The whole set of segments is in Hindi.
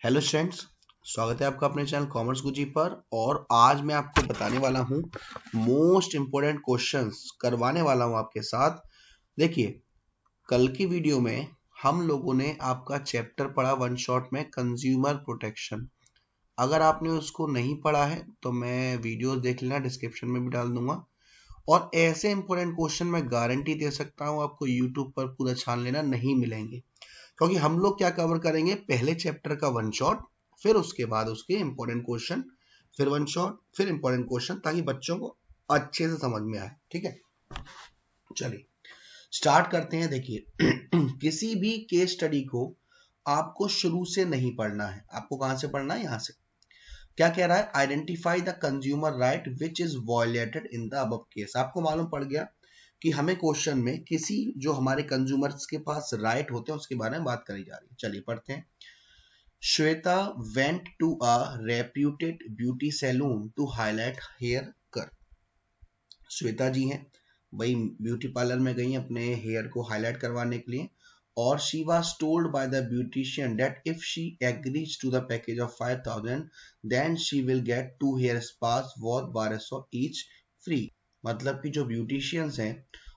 हेलो स्टूडेंट्स, स्वागत है आपका अपने चैनल कॉमर्स गुजी पर। और आज मैं आपको बताने वाला हूँ मोस्ट इम्पोर्टेंट क्वेश्चंस करवाने वाला हूँ आपके साथ। देखिए, कल की वीडियो में हम लोगों ने आपका चैप्टर पढ़ा वन शॉट में कंज्यूमर प्रोटेक्शन। अगर आपने उसको नहीं पढ़ा है तो मैं वीडियो देख लेना, डिस्क्रिप्शन में भी डाल दूंगा। और ऐसे इंपॉर्टेंट क्वेश्चन मैं गारंटी दे सकता हूँ आपको यूट्यूब पर पूरा छान लेना नहीं मिलेंगे, क्योंकि हम लोग क्या कवर करेंगे, पहले चैप्टर का वन शॉट, फिर उसके बाद उसके इंपॉर्टेंट क्वेश्चन, फिर वन शॉट, फिर इंपॉर्टेंट क्वेश्चन, ताकि बच्चों को अच्छे से समझ में आए। ठीक है, चलिए स्टार्ट करते हैं। देखिए किसी भी केस स्टडी को आपको शुरू से नहीं पढ़ना है, आपको कहां से पढ़ना है, यहां से। क्या कह रहा है, identify the consumer right which is violated in the above case. आपको मालूम पड़ गया कि हमें क्वेश्चन में किसी जो हमारे कंज्यूमर्स के पास राइट होते हैं उसके बारे में बात करी जा रही है। चलिए पढ़ते हैं। Shweta went to a reputed beauty salon to highlight hair कर। श्वेता जी हैं, वही ब्यूटी पार्लर में गई अपने हेयर को हाईलाइट करवाने के लिए। और she was told by the beautician that if she agrees to the package of 5,000 then she will get 2 hair spas worth 1200 each free। मतलब कि जो ब्यूटिशियंस हैं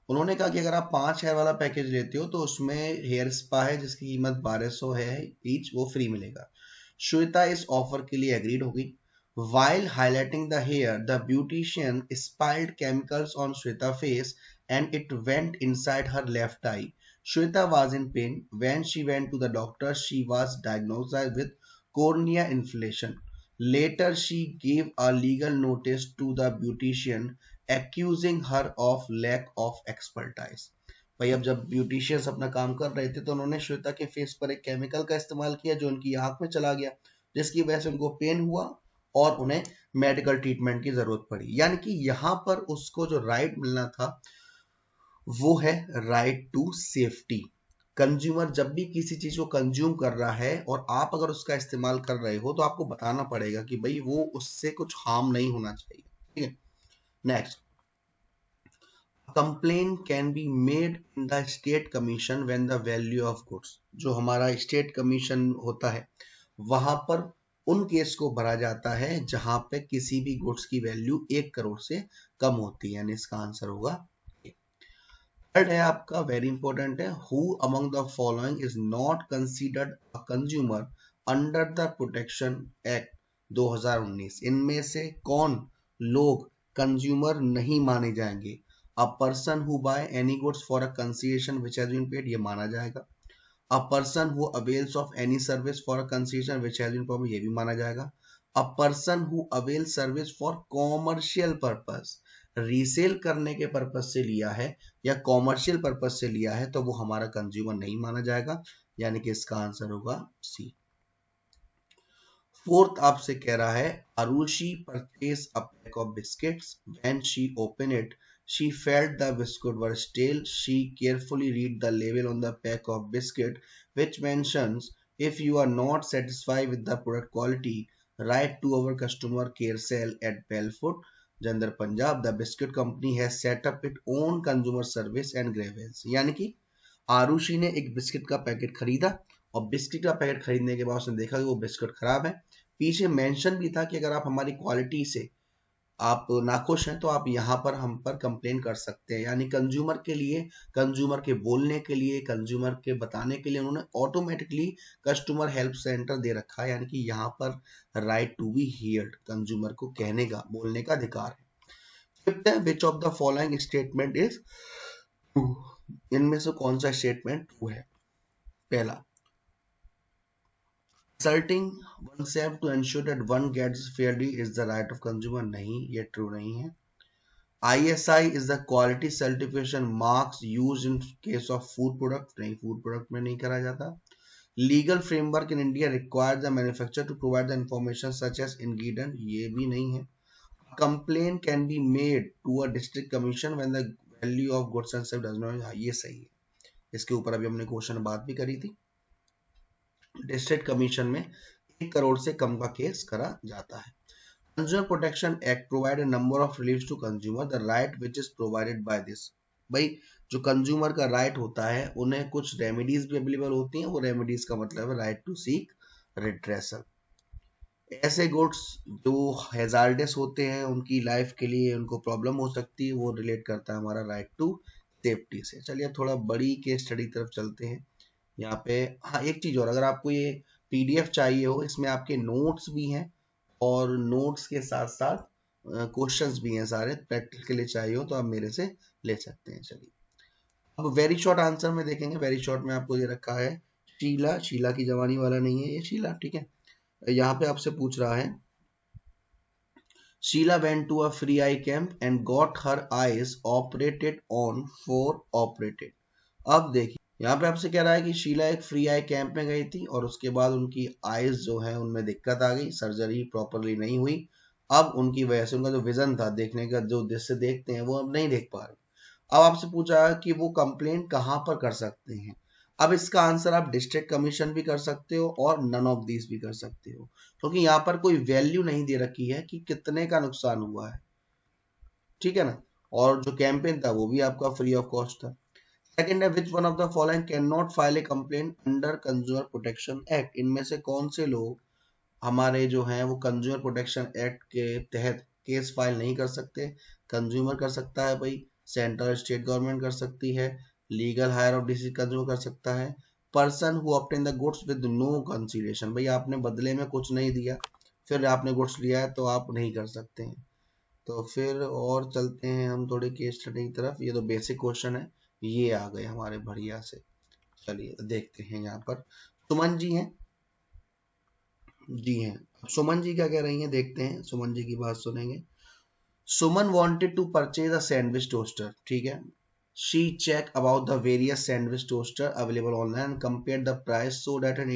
उन्होंने कहा कि अगर आप 5 हेयर वाला पैकेज लेते हो तो उसमें हेयर स्पा है जिसकी कीमत 1200 है ईच, वो फ्री मिलेगा। श्वेता इस ऑफर के लिए एग्रीड हो गई। While highlighting the hair, the beautician spilled chemicals on Shweta's face and it went inside her left eye. Shweta was in pain. When she went to the doctor, she was diagnosed with cornea inflammation. Later, she gave a legal notice to the beautician accusing her of lack of expertise. भाई अब जब ब्यूटिशियंस अपना काम कर रहे थे तो उन्होंने श्वेता के फेस पर एक केमिकल का इस्तेमाल किया जो उनकी आंख में चला गया, जिसकी वजह से उनको पेन हुआ और उन्हें मेडिकल ट्रीटमेंट की जरूरत पड़ी। यानी कि यहाँ पर उसको जो राइट मिलना था वो है राइट टू सेफ्टी। कंज्यूमर जब भी किसी चीज को कंज्यूम कर रहा है और आप अगर उसका इस्तेमाल कर रहे हो तो आपको बताना पड़ेगा कि भाई वो उससे कुछ हार्म नहीं होना चाहिए। ठीक है, next. Complaint can be made in the state commission when the value of goods, जो हमारा स्टेट कमीशन होता है वहां पर उन केस को भरा जाता है जहां पे किसी भी गुड्स की वैल्यू 1 करोड़ से कम होती है, यानी इसका आंसर होगा। थर्ड है आपका, वेरी इंपॉर्टेंट है, who among the following is not considered a consumer under the protection act 2019। इनमें से कौन लोग कंज्यूमर नहीं माने जाएंगे। A person who buy any goods for a consideration which has been paid, ये माना जाएगा। A person who avails of any service for a consideration which has been paid, ये भी माना जाएगा। A person who avails service for commercial purpose, resale करने के पर्पज से लिया है या कॉमर्शियल पर्पज से लिया है तो वो हमारा कंज्यूमर नहीं माना जाएगा, यानी कि इसका आंसर होगा सी। फोर्थ आपसे कह रहा है, Arushi purchase a pack of biscuits, when she open it she felt the biscuit were stale. She carefully read the label on the pack of biscuit which mentions, if you are not satisfied with the product quality, write to our customer care cell at Belfoot, Jandhar, Punjab. The biscuit company has set up its own consumer service and grievance। यानी कि आरुषि ने एक बिस्किट का पैकेट खरीदा और बिस्किट का पैकेट खरीदने के बाद उसने देखा कि वो बिस्किट खराब है। पीछे मेंशन भी था कि अगर आप हमारी क्वालिटी से आप नाखुश हैं तो आप यहाँ पर हम पर कंप्लेन कर सकते हैं। यानी कंज्यूमर के लिए, कंज्यूमर के बोलने के लिए, कंज्यूमर के बताने के लिए उन्होंने ऑटोमेटिकली कस्टमर हेल्प सेंटर दे रखा है। यानी कि यहाँ पर right to be heard, consumer को कहने का, बोलने का अधिकार है। फिफ्थ है, which of the following statement is true. इनमें से कौन सा स्टेटमेंट ट्रू है। पहला, Consulting oneself to ensure that one gets fairly is the right of consumer, नहीं, ये ट्रू नहीं है। ISI is the quality certification marks used in case of food product, नहीं, food product में नहीं करा जाता। Legal framework in India requires the manufacturer to provide the information such as ingredient, ये भी नहीं है। Complaint can be made to a district commission when the value of goods and services does not, ये सही है। इसके ऊपर अभी हमने क्वेश्चन बात भी करी थी। डिस्ट्रिक्ट कमीशन में 1 करोड़ से कम का केस करा जाता है। Consumer protection act provide a number of reliefs to consumer, the right which is provided by this. भाई जो कंज्यूमर का राइट होता है उन्हें कुछ रेमेडीज भी अवेलेबल होती हैं, वो रेमेडीज का मतलब है राइट टू सीक रिड्रेसल। ऐसे गुड्स जो हैजार्डस होते हैं, उनकी लाइफ के लिए उनको प्रॉब्लम हो सकती है, वो रिलेट करता है हमारा राइट टू सेफ्टी से। चलिए थोड़ा बड़ी केस स्टडी तरफ चलते हैं। यहाँ पे हाँ एक चीज और, अगर आपको ये पीडीएफ चाहिए हो, इसमें आपके नोट्स भी हैं और नोट्स के साथ साथ क्वेश्चंस भी हैं सारे, प्रैक्टिस के लिए चाहिए हो तो आप मेरे से ले सकते हैं। चलिए अब वेरी शॉर्ट आंसर में देखेंगे। वेरी शॉर्ट में आपको ये रखा है शीला, शीला की जवानी वाला नहीं है ये शीला, ठीक है। यहाँ पे आपसे पूछ रहा है Sheila went to a free eye camp and got her eyes operated on for operated। अब देखिए यहाँ पे आपसे कह रहा है कि शीला एक फ्री आई कैंप में गई थी और उसके बाद उनकी आईज जो है उनमें दिक्कत आ गई, सर्जरी प्रॉपरली नहीं हुई। अब उनकी वजह से उनका जो विजन था देखने का, जो जिससे देखते हैं, वो अब नहीं देख पा रहे। अब आपसे पूछा है कि वो कंप्लेंट कहाँ पर कर सकते हैं। अब इसका आंसर आप डिस्ट्रिक्ट कमीशन भी कर सकते हो और नन ऑफ दीज भी कर सकते हो, क्योंकि यहाँ पर कोई वैल्यू नहीं दे रखी है कि कितने का नुकसान हुआ है, ठीक है ना। और जो कैंपेन था वो भी आपका फ्री ऑफ कॉस्ट था। सेकंड है which one of the following can not file A complaint under consumer protection act. इनमें से कौन से लोग हमारे जो हैं वो कंज्यूमर प्रोटेक्शन एक्ट के तहत केस फाइल नहीं कर सकते। कंज्यूमर कर सकता है भाई, सेंट्रल स्टेट गवर्नमेंट कर सकती है, legal heir of deceased consumer कर सकता है, person who obtain the goods with no consideration, भाई आपने बदले में कुछ नहीं दिया फिर आपने गुड्स लिया है तो आप नहीं कर सकते हैं। तो फिर और चलते हैं हम थोड़े केस स्टडी की तरफ। ये तो बेसिक क्वेश्चन है, ये आ गए हमारे बढ़िया से। चलिए देखते हैं, यहाँ पर सुमन जी हैं, जी हैं। अब सुमन जी क्या कह रही हैं देखते हैं, सुमन जी की बात सुनेंगे। सुमन wanted to purchase a sandwich toaster, ठीक है। She checked about the various sandwich toaster available online and compared the price so that an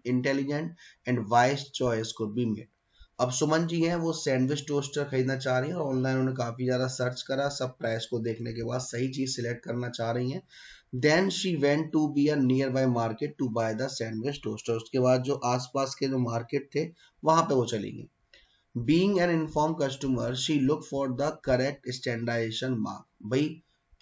intelligent and wise choice could be made। अब सुमन जी हैं वो सैंडविच टोस्टर खरीदना चाह रही हैं और ऑनलाइन उन्होंने काफी ज्यादा सर्च करा, सब प्राइस को देखने के बाद सही चीज सिलेक्ट करना चाह रही हैं। Then she went to be a nearby market to buy the sandwich toaster. उसके बाद जो आसपास के जो मार्केट थे वहां पे वो चली गई। Being an informed customer, she looked for the correct standardization mark। भाई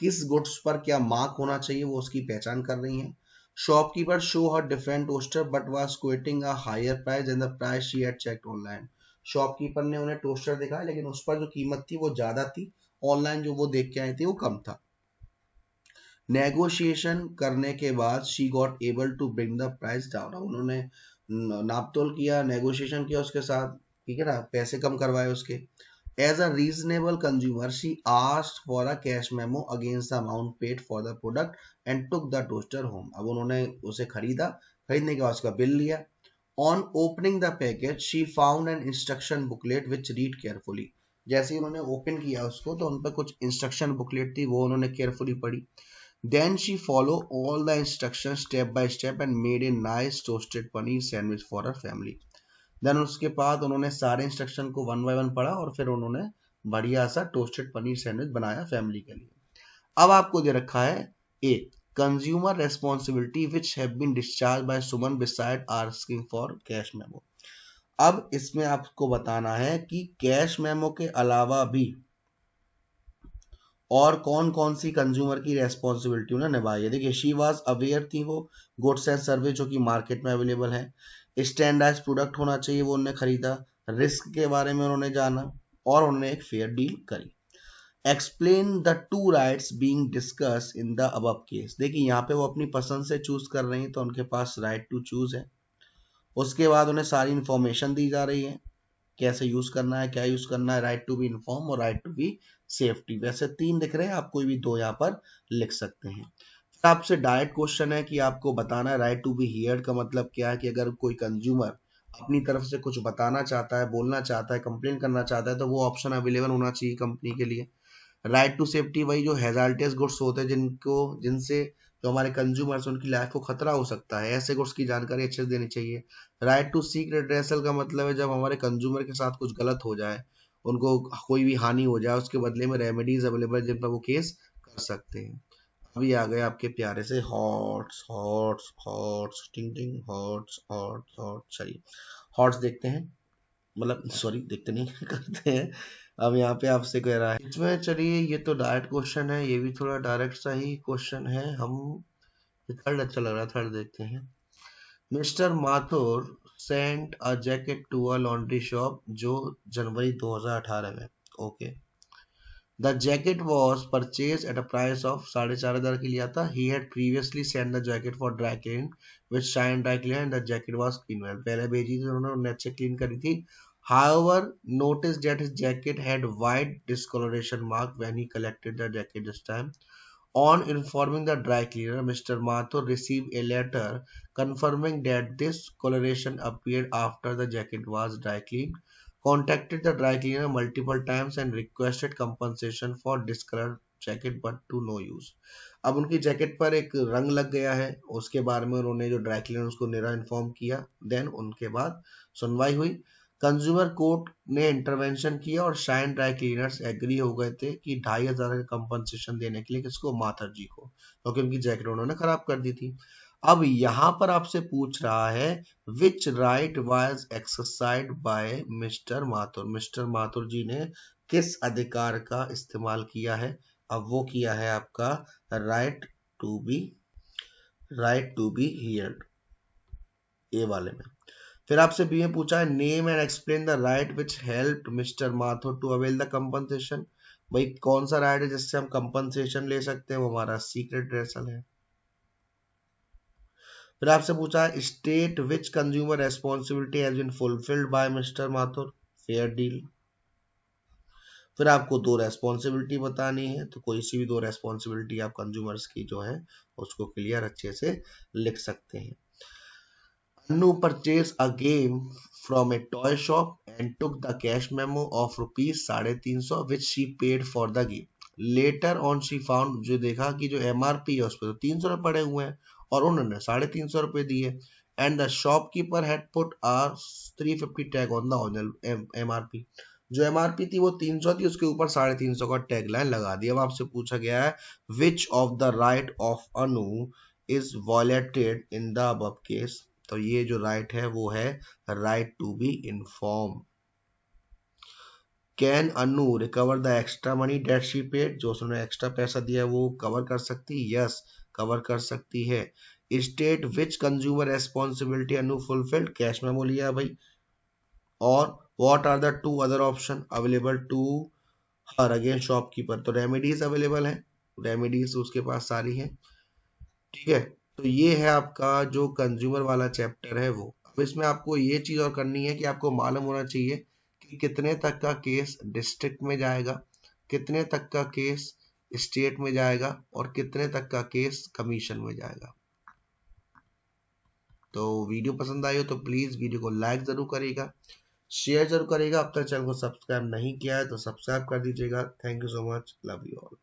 किस गुड्स पर क्या मार्क होना चाहिए वो उसकी पहचान कर रही हैं। Shopkeeper show her different toaster but was quoting a higher price than the price she had checked online। Shopkeeper ने उन्हें टोस्टर दिखाया लेकिन उस पर जो कीमत थी वो ज्यादा थी, ऑनलाइन जो वो देख के आई थी वो कम था। नेगोशिएशन करने के बाद she got able to bring the price down. उन्होंने नापतोल किया, नेगोशिएशन किया उसके साथ, ठीक है ना, पैसे कम करवाए उसके। As a reasonable consumer she asked for a cash memo against the amount paid for the product and took the toaster home. अब उन्होंने उसे खरीदा, खरीदने के बाद उसका बिल लिया। On opening the package she found an instruction booklet which read carefully. जैसे ही उन्होंने ओपन किया उसको तो उन पर कुछ इंस्ट्रक्शन बुकलेट थी, वो उन्होंने केयरफुली पढ़ी। Then she followed all the instructions step by step and made a nice toasted paneer sandwich for her family। Then उसके बाद उन्होंने सारे इंस्ट्रक्शन को वन बाय वन पढ़ा और फिर उन्होंने बढ़िया सा टोस्टेड पनीर सैंडविच बनाया फैमिली के लिए। अब आपको दे रखा है a consumer responsibility which have been discharge by Suman beside asking for cash memo. अब इसमें आपको बताना है कि कैश मेमो के अलावा भी और कौन कौन सी कंज्यूमर की रेस्पॉन्सिबिलिटी उन्हें निभाई है। देखिए शी वाज अवेयर थी वो गुड्स एंड सर्विस जो कि मार्केट में अवेलेबल है, स्टैंडर्डाइज प्रोडक्ट होना चाहिए वो उन्होंने खरीदा, रिस्क के बारे में उन्होंने जाना और उन्होंने एक फेयर डील करी। Explain the two rights being discuss in the above case. देखिए यहाँ पे वो अपनी पसंद से चूज कर रही हैं तो उनके पास राइट टू चूज है। उसके बाद उन्हें सारी इंफॉर्मेशन दी जा रही है, कैसे यूज करना है, क्या यूज करना है, राइट टू बी इन्फॉर्म और राइट टू बी सेफ्टी। वैसे तीन दिख रहे हैं, आप कोई भी दो यहाँ पर लिख सकते हैं। फिर आपसे डायरेक्ट क्वेश्चन है कि आपको बताना है राइट टू बी हियर्ड का मतलब क्या है, कि अगर कोई कंज्यूमर अपनी तरफ से कुछ बताना चाहता है, बोलना चाहता है, कंप्लेन करना चाहता है तो वो ऑप्शन अवेलेबल होना चाहिए कंपनी के लिए। राइट टू सेफ्टी वही जो हैजार्डियस गुड्स होते हैं जिनसे जो हमारे कंज्यूमर्स उनकी लाइफ को खतरा हो सकता है, ऐसे गुड्स की जानकारी अच्छे से देनी चाहिए। राइट टू सीक रिड्रेसल का मतलब है जब हमारे कंज्यूमर के साथ कुछ गलत हो जाए, उनको कोई भी हानि हो जाए, उसके बदले में रेमेडीज अवेलेबल जिन पर वो केस कर सकते हैं। अभी आ गए आपके प्यारे से हॉट्स हॉट्स हॉट्स टिंग टिंग हॉट्स हॉट्स हॉट्स। चलिए हॉट्स देखते हैं, मतलब सॉरी देखते नहीं करते हैं। अब यहाँ पे आपसे कह रहा है इसमें, चलिए ये तो डायरेक्ट क्वेश्चन है, ये भी थोड़ा डायरेक्ट सा ही क्वेश्चन है। हम थर्ड अच्छा लग रहा है, थर्ड देखते हैं। Mister Mathur sent a jacket to a laundry shop, जो जनवरी 2018 में। Okay, the jacket was purchase at a price of 4,500 की लिया था। He had previously send the jacket for dry clean which Shine dry clean and the jacket was clean well, पहले भेजी थी उन्होंने अच्छे क्लीन करी थी। However, noticed that his jacket had white discoloration mark when he collected the jacket this time. On informing the dry cleaner, Mr. Mathur received a letter confirming that this coloration appeared after the jacket was dry cleaned, contacted the dry cleaner multiple times and requested compensation for discolored jacket but to no use. अब उनकी जैकेट पर एक रंग लग गया है, उसके बारे में उन्होंने जो ड्राई क्लीनर उसको निरा इन्फॉर्म किया। देन उनके बाद सुनवाई हुई, कंज्यूमर कोर्ट ने इंटरवेंशन किया और शाइन ड्राई क्लीनर्स एग्री हो गए थे कि 2,500 का कंपनसेशन देने के लिए किसको, माथर जी को, क्योंकि उनकी जैकेट उन्होंने खराब कर दी थी। अब यहां पर आपसे पूछ रहा है which right was exercised by mister Mathur, Mister Mathur ji ने किस अधिकार का इस्तेमाल किया है। अब वो किया है आपका right to be heard, A वाले में। फिर आपसे बी में पूछा है name and explain the right which helped mister Mathur to avail the compensation. भाई कौन सा राइट है जिससे हम कंपनसेशन ले सकते हैं, वो हमारा सीक्रेट रेसल है। फिर आपसे पूछा है state which consumer responsibility has been fulfilled by mister Mathur, fair deal. फिर आपको दो रेस्पॉन्सिबिलिटी बतानी है, तो कोई सी भी दो रेस्पॉन्सिबिलिटी आप कंज्यूमर्स की जो है उसको क्लियर अच्छे से लिख सकते हैं। Anu purchased a game from a toy shop and took the cash memo of rupees 350 which she paid for the game. Later on she found, जो देखा कि जो MRP है उस पर तो 300 रुपए पड़े हुए हैं और उन्होंने 350 रुपए दिए, and the shopkeeper had put a 350 tag on the original MRP. जो MRP थी वो 300 थी, उसके ऊपर 350 का टैग लाइन लगा दिया। अब आपसे पूछा गया है which of the right of Anu is violated in the above case। तो ये जो राइट है वो है right to be inform. Can Anu recover the extra money that she paid, जो उसने एक्स्ट्रा पैसा दिया वो कवर कर सकती है, यस कवर कर सकती है। State which consumer responsibility Anu fulfilled, cash memo लिया भाई। और what are the two other option available to her against shopkeeper, तो रेमेडीज अवेलेबल है, रेमेडीज उसके पास सारी है, ठीक है। तो ये है आपका जो कंज्यूमर वाला चैप्टर है वो। अब इसमें आपको ये चीज और करनी है कि आपको मालूम होना चाहिए कि कितने तक का केस डिस्ट्रिक्ट में जाएगा, कितने तक का केस स्टेट में जाएगा और कितने तक का केस कमीशन में जाएगा। तो वीडियो पसंद आई हो तो प्लीज वीडियो को लाइक जरूर करिएगा, शेयर जरूर करिएगा। अब तक चैनल को सब्सक्राइब नहीं किया है तो सब्सक्राइब कर दीजिएगा। Thank you so much, love you all.